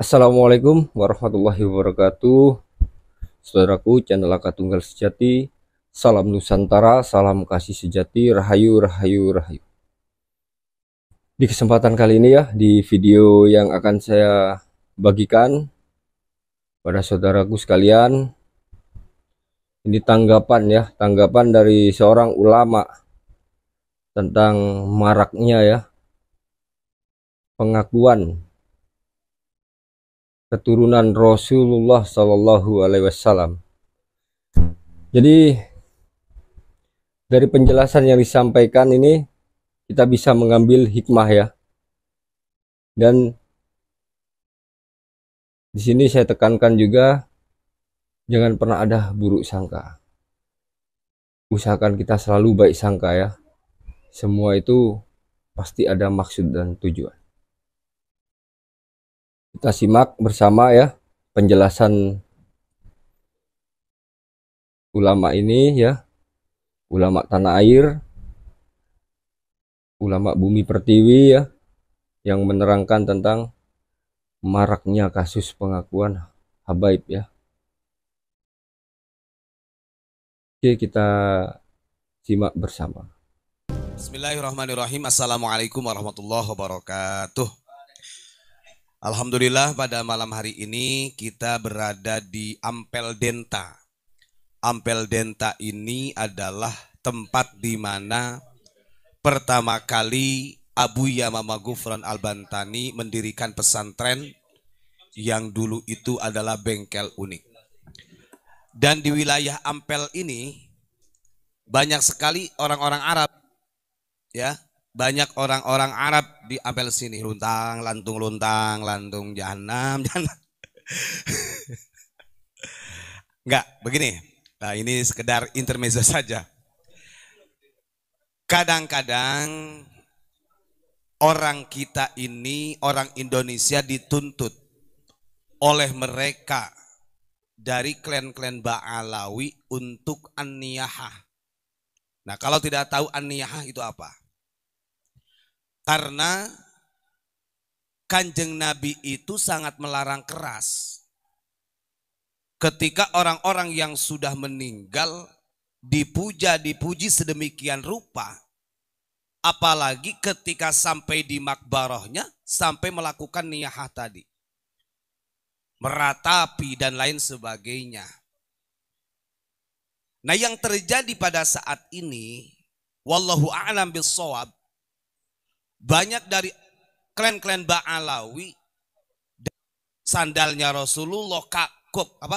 Assalamualaikum warahmatullahi wabarakatuh. Saudaraku, channel Aka Tunggal Sejati. Salam Nusantara, salam kasih sejati, rahayu, rahayu, rahayu. Di kesempatan kali ini ya, di video yang akan saya bagikan pada saudaraku sekalian, ini tanggapan dari seorang ulama tentang maraknya ya, pengakuan keturunan Rasulullah Shallallahu Alaihi Wasallam. Jadi dari penjelasan yang disampaikan ini kita bisa mengambil hikmah ya. Dan di sini saya tekankan juga jangan pernah ada buruk sangka. Usahakan kita selalu baik sangka ya. Semua itu pasti ada maksud dan tujuan. Kita simak bersama ya penjelasan ulama ini ya. Ulama tanah air, ulama bumi pertiwi ya, yang menerangkan tentang maraknya kasus pengakuan habaib ya. Oke, kita simak bersama. Bismillahirrahmanirrahim. Assalamualaikum warahmatullahi wabarakatuh. Alhamdulillah pada malam hari ini kita berada di Ampel Denta. Ampel Denta ini adalah tempat di mana pertama kali Abu Yamamah Ghufran Al-Bantani mendirikan pesantren yang dulu itu adalah bengkel unik. Dan di wilayah Ampel ini banyak sekali orang-orang Arab. Ya, banyak orang-orang Arab di Ampel sini, luntang, lantung jahanam, jahanam. Enggak, begini. Nah, ini sekedar intermezzo saja. Kadang-kadang orang kita ini, orang Indonesia dituntut oleh mereka dari klan-klan Ba'alawi untuk an-niyahah. Nah, kalau tidak tahu an-niyahah itu apa? Karena Kanjeng Nabi itu sangat melarang keras. Ketika orang-orang yang sudah meninggal dipuji sedemikian rupa, apalagi ketika sampai di makbarahnya, sampai melakukan niyahah tadi, meratapi dan lain sebagainya. Nah, yang terjadi pada saat ini, wallahu a'lam bishawab, banyak dari klan-klan Ba'alawi, sandalnya Rasulullah,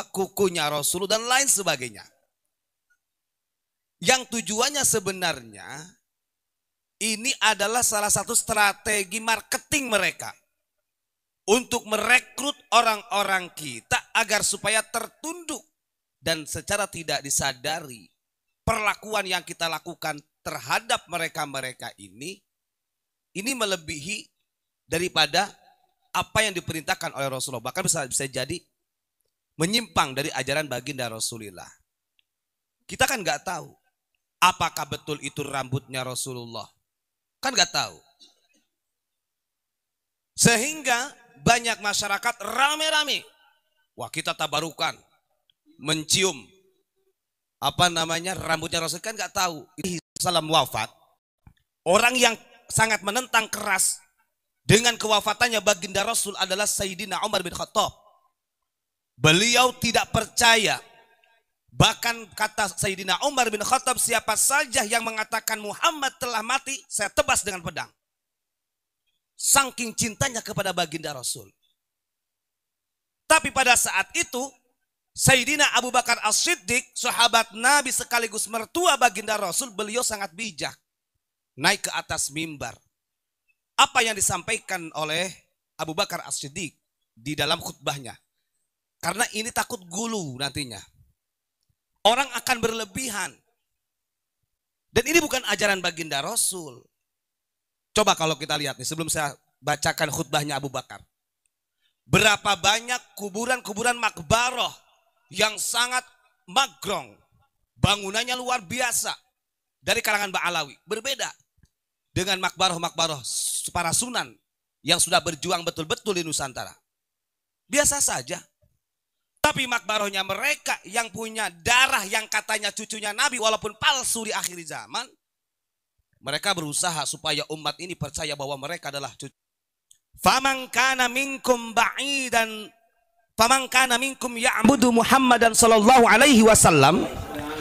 kukunya Rasulullah dan lain sebagainya. Yang tujuannya sebenarnya ini adalah salah satu strategi marketing mereka untuk merekrut orang-orang kita agar supaya tertunduk, dan secara tidak disadari perlakuan yang kita lakukan terhadap mereka-mereka ini melebihi daripada apa yang diperintahkan oleh Rasulullah. Bahkan bisa jadi menyimpang dari ajaran baginda Rasulullah. Kita kan nggak tahu apakah betul itu rambutnya Rasulullah. Kan nggak tahu. Sehingga banyak masyarakat rame-rame. Wah, kita tabarukan, mencium rambutnya Rasul, kan nggak tahu. Salam wafat. Orang yang sangat menentang keras dengan kewafatannya baginda Rasul adalah Sayyidina Umar bin Khattab. Beliau tidak percaya. Bahkan kata Sayyidina Umar bin Khattab, siapa saja yang mengatakan Muhammad telah mati, saya tebas dengan pedang. Saking cintanya kepada baginda Rasul. Tapi pada saat itu Sayyidina Abu Bakar As-Siddiq, sahabat Nabi sekaligus mertua baginda Rasul, beliau sangat bijak. Naik ke atas mimbar. Apa yang disampaikan oleh Abu Bakar As-Siddiq di dalam khutbahnya? Karena ini takut gulu nantinya. Orang akan berlebihan. Dan ini bukan ajaran baginda Rasul. Coba kalau kita lihat nih, sebelum saya bacakan khutbahnya Abu Bakar. Berapa banyak kuburan-kuburan makbaroh yang sangat magrong. Bangunannya luar biasa. Dari kalangan Ba'alawi. Berbeda dengan makbaroh-makbaroh para sunan yang sudah berjuang betul-betul di Nusantara. Biasa saja. Tapi makbarohnya mereka yang punya darah yang katanya cucunya Nabi walaupun palsu di akhir zaman. Mereka berusaha supaya umat ini percaya bahwa mereka adalah cucu. Faman kana minkum ba'idan faman kana minkum ya'budu Muhammadan sallallahu alaihi wasallam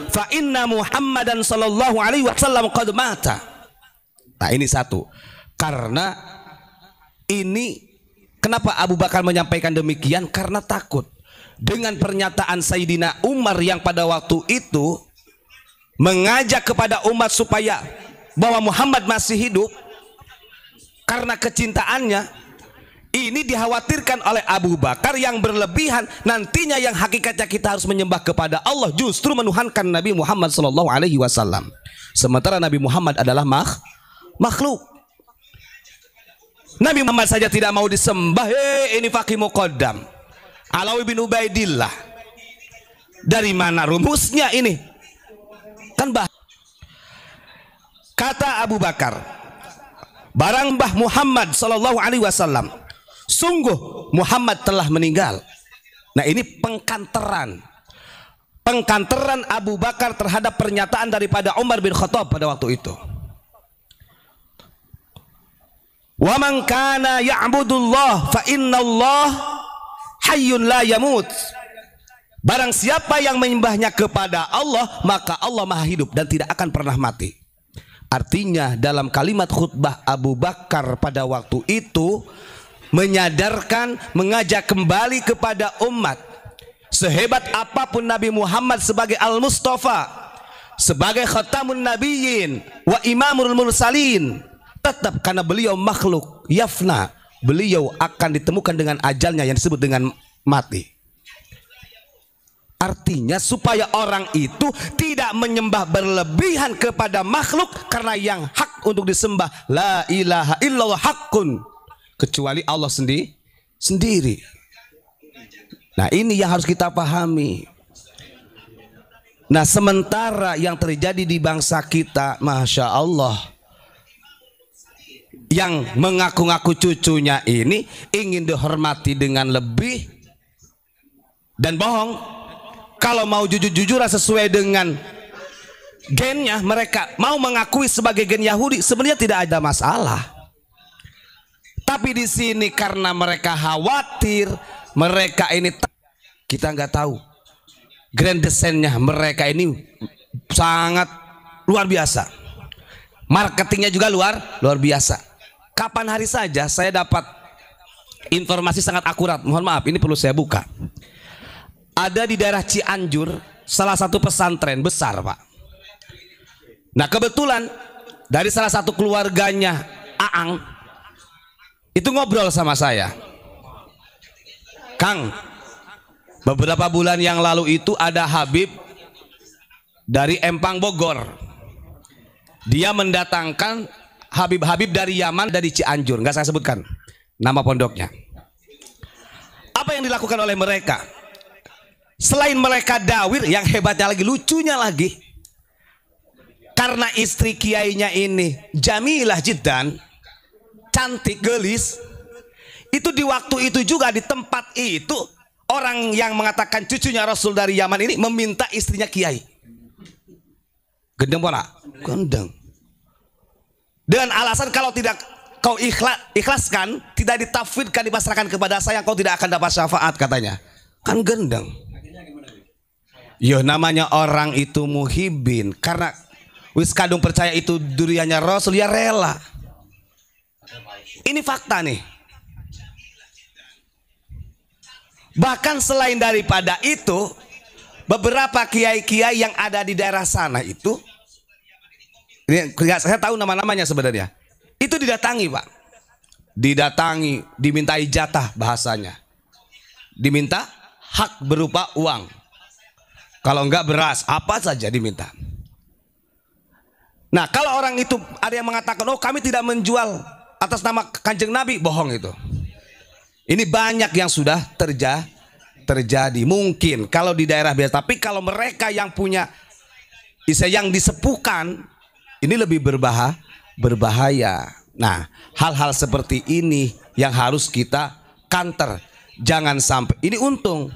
fa inna Muhammadan sallallahu alaihi wasallam qad mata. Nah, ini satu. Karena ini kenapa Abu Bakar menyampaikan demikian? Karena takut dengan pernyataan Sayyidina Umar yang pada waktu itu mengajak kepada umat supaya bahwa Muhammad masih hidup. Karena kecintaannya ini dikhawatirkan oleh Abu Bakar yang berlebihan, nantinya yang hakikatnya kita harus menyembah kepada Allah justru menuhankan Nabi Muhammad SAW. Sementara Nabi Muhammad adalah makhluk. Nabi Muhammad saja tidak mau disembah. Ini Faqih Muqaddam Alawi bin Ubaidillah. Dari mana rumusnya ini? Kan kata Abu Bakar, barang Mbah Muhammad sallallahu alaihi wasallam, sungguh Muhammad telah meninggal. Nah, ini pengkanteran Abu Bakar terhadap pernyataan daripada Umar bin Khattab pada waktu itu. Wa man kana ya'budullah fa innallah hayyun la yamut. Barang siapa yang menyembahnya kepada Allah, maka Allah Maha hidup dan tidak akan pernah mati. Artinya dalam kalimat khutbah Abu Bakar pada waktu itu menyadarkan, mengajak kembali kepada umat. Sehebat apapun Nabi Muhammad sebagai Al-Mustafa, sebagai Khatamun Nabiyyin wa Imamul Mursalin, tetap karena beliau makhluk yafna, beliau akan ditemukan dengan ajalnya yang disebut dengan mati. Artinya supaya orang itu tidak menyembah berlebihan kepada makhluk, karena yang hak untuk disembah la ilaha illallah haqqun, kecuali Allah sendiri. Nah, ini yang harus kita pahami. Nah, sementara yang terjadi di bangsa kita, Masya Allah, yang mengaku-ngaku cucunya ini ingin dihormati dengan lebih dan bohong. Kalau mau jujur-jujuran sesuai dengan gennya, mereka mau mengakui sebagai gen Yahudi, sebenarnya tidak ada masalah. Tapi di sini karena mereka khawatir, mereka ini kita nggak tahu grand descent-nya mereka ini sangat luar biasa. Marketingnya juga luar biasa. Kapan hari saja saya dapat informasi sangat akurat. Mohon maaf, ini perlu saya buka. Ada di daerah Cianjur salah satu pesantren besar, Pak. Nah, kebetulan dari salah satu keluarganya Aang itu ngobrol sama saya. Kang, beberapa bulan yang lalu itu ada Habib dari Empang Bogor. Dia mendatangkan Habib-habib dari Yaman, dari Cianjur, nggak saya sebutkan nama pondoknya. Apa yang dilakukan oleh mereka? Selain mereka dawir, yang hebatnya lagi, lucunya lagi, karena istri kiainya ini jamilah jiddan, cantik, gelis, itu di waktu itu juga di tempat itu orang yang mengatakan cucunya Rasul dari Yaman ini meminta istrinya kiai. Gendeng pola, gendeng. Dengan alasan kalau tidak kau ikhlaskan, tidak ditafwidkan, dipasrahkan kepada saya, kau tidak akan dapat syafaat, katanya. Kan gendeng. Yo, namanya orang itu muhibin, karena wis kadung percaya itu duriannya Rasul, ya rela. Ini fakta nih. Bahkan selain daripada itu, beberapa kiai-kiai yang ada di daerah sana itu, ini saya tahu nama-namanya sebenarnya, itu didatangi, Pak. Didatangi, dimintai jatah bahasanya. Diminta hak berupa uang. Kalau enggak beras, apa saja diminta. Nah, kalau orang itu ada yang mengatakan, oh kami tidak menjual atas nama Kanjeng Nabi, bohong itu. Ini banyak yang sudah terjadi. Mungkin kalau di daerah biasa, tapi kalau mereka yang punya yang disepuhkan, ini lebih berbahaya. Nah, hal-hal seperti ini yang harus kita counter. Jangan sampai, ini untung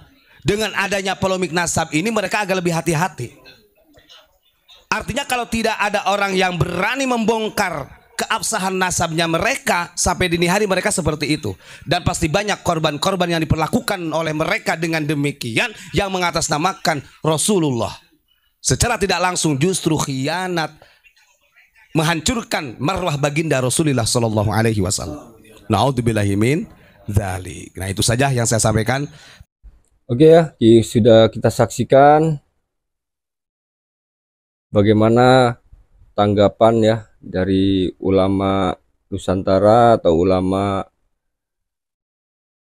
dengan adanya polemik nasab ini mereka agak lebih hati-hati. Artinya kalau tidak ada orang yang berani membongkar keabsahan nasabnya mereka, sampai dini hari mereka seperti itu. Dan pasti banyak korban-korban yang diperlakukan oleh mereka dengan demikian yang mengatasnamakan Rasulullah. Secara tidak langsung justru khianat, menghancurkan marwah baginda Rasulullah Shallallahu Alaihi Wasallam. Naudzubillahi min dzalik. Nah, itu saja yang saya sampaikan. Oke ya, sudah kita saksikan bagaimana tanggapan ya dari ulama Nusantara atau ulama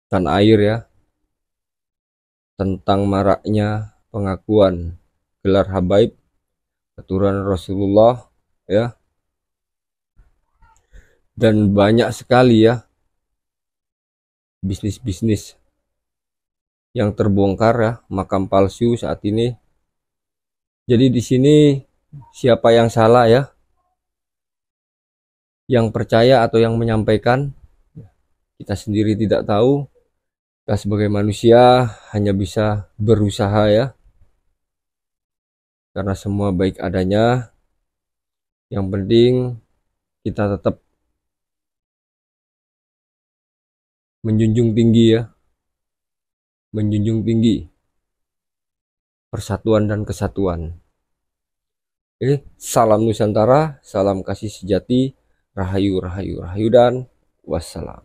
tanah air ya tentang maraknya pengakuan gelar habaib keturunan Rasulullah ya, dan banyak sekali ya bisnis-bisnis yang terbongkar ya, makam palsu saat ini. Jadi di sini siapa yang salah ya? Yang percaya atau yang menyampaikan? Kita sendiri tidak tahu. Kita sebagai manusia hanya bisa berusaha ya. Karena semua baik adanya. Yang penting kita tetap menjunjung tinggi ya. Menjunjung tinggi persatuan dan kesatuan. Salam Nusantara, salam kasih sejati, rahayu, rahayu, rahayu, dan wassalam.